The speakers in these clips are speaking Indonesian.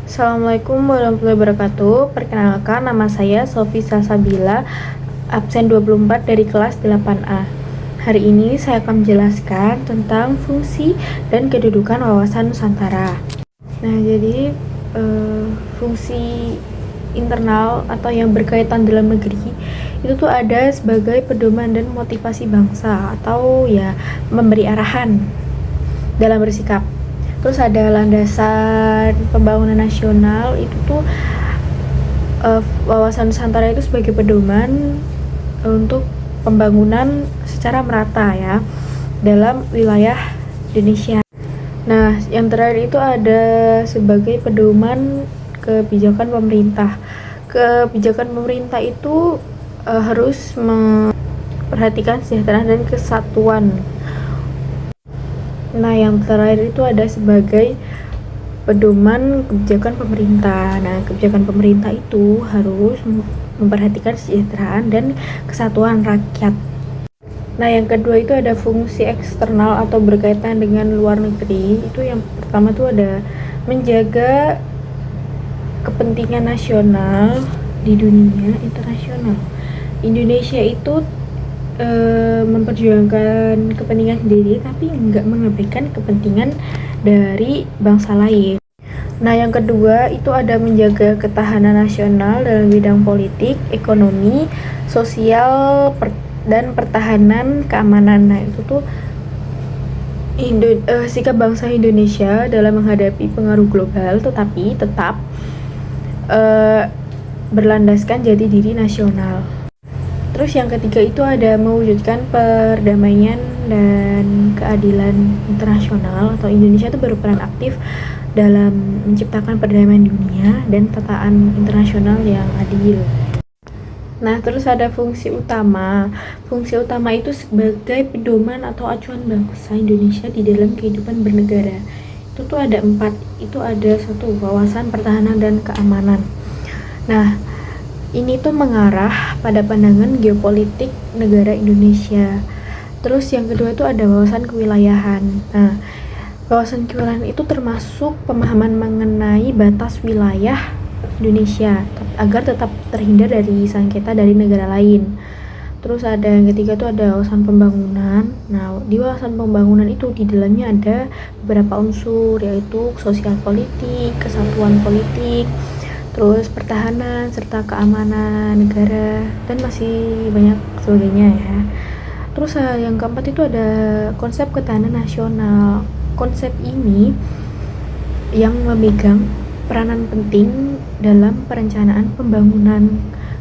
Assalamualaikum warahmatullahi wabarakatuh. Perkenalkan, nama saya Sofi Salsabila, absen 24 dari kelas 8A. Hari ini saya akan menjelaskan tentang fungsi dan kedudukan wawasan Nusantara. Nah, jadi fungsi internal atau yang berkaitan dalam negeri itu tuh ada sebagai pedoman dan motivasi bangsa, atau ya memberi arahan dalam bersikap. Terus ada landasan pembangunan nasional, itu tuh wawasan Nusantara itu sebagai pedoman untuk pembangunan secara merata ya dalam wilayah Indonesia. Nah, yang terakhir itu ada sebagai pedoman kebijakan pemerintah. Kebijakan pemerintah itu harus memperhatikan kesejahteraan dan kesatuan. Nah, yang terakhir itu ada sebagai pedoman kebijakan pemerintah. Nah, kebijakan pemerintah itu harus memperhatikan kesejahteraan dan kesatuan rakyat. Nah, yang kedua itu ada fungsi eksternal atau berkaitan dengan luar negeri. Itu yang pertama itu ada menjaga kepentingan nasional di dunia internasional. Indonesia itu memperjuangkan kepentingan sendiri tapi nggak mengabaikan kepentingan dari bangsa lain. Nah, yang kedua itu ada menjaga ketahanan nasional dalam bidang politik, ekonomi, sosial, dan pertahanan keamanan. Nah, itu tuh sikap bangsa Indonesia dalam menghadapi pengaruh global tetapi tetap berlandaskan jati diri nasional. Terus yang ketiga itu ada mewujudkan perdamaian dan keadilan internasional, atau Indonesia itu berperan aktif dalam menciptakan perdamaian dunia dan tataan internasional yang adil. Nah, terus ada fungsi utama. Fungsi utama itu sebagai pedoman atau acuan bangsa Indonesia di dalam kehidupan bernegara. Itu tuh ada 4. Itu ada 1, wawasan pertahanan dan keamanan. Nah, ini tuh mengarah pada pandangan geopolitik negara Indonesia. Terus yang kedua itu ada wawasan kewilayahan. Nah, wawasan kewilayahan itu termasuk pemahaman mengenai batas wilayah Indonesia agar tetap terhindar dari sengketa dari negara lain. Terus ada yang ketiga itu ada wawasan pembangunan. Nah, di wawasan pembangunan itu di dalamnya ada beberapa unsur, yaitu sosial politik, kesatuan politik, terus pertahanan serta keamanan negara, dan masih banyak sebagainya ya. Terus yang keempat itu ada konsep ketahanan nasional. Konsep ini yang memegang peranan penting dalam perencanaan pembangunan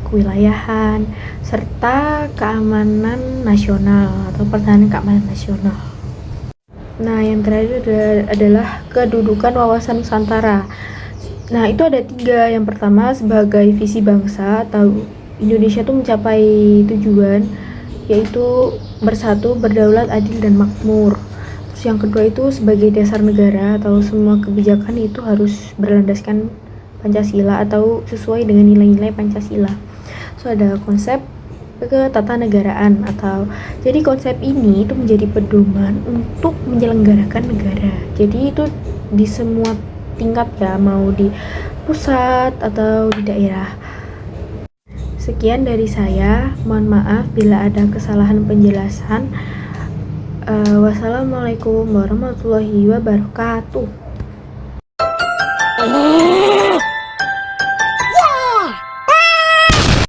kewilayahan serta keamanan nasional atau pertahanan keamanan nasional. Nah, yang terakhir adalah kedudukan wawasan Nusantara. Nah, itu ada 3. Yang pertama sebagai visi bangsa atau Indonesia tuh mencapai tujuan, yaitu bersatu, berdaulat, adil, dan makmur. Terus yang kedua itu sebagai dasar negara atau semua kebijakan itu harus berlandaskan Pancasila atau sesuai dengan nilai-nilai Pancasila. So, ada konsep ketatanegaraan atau jadi konsep ini itu menjadi pedoman untuk menyelenggarakan negara. Jadi itu di semua tingkat ya, mau di pusat atau di daerah. Sekian dari saya, mohon maaf bila ada kesalahan penjelasan. Wassalamualaikum warahmatullahi wabarakatuh.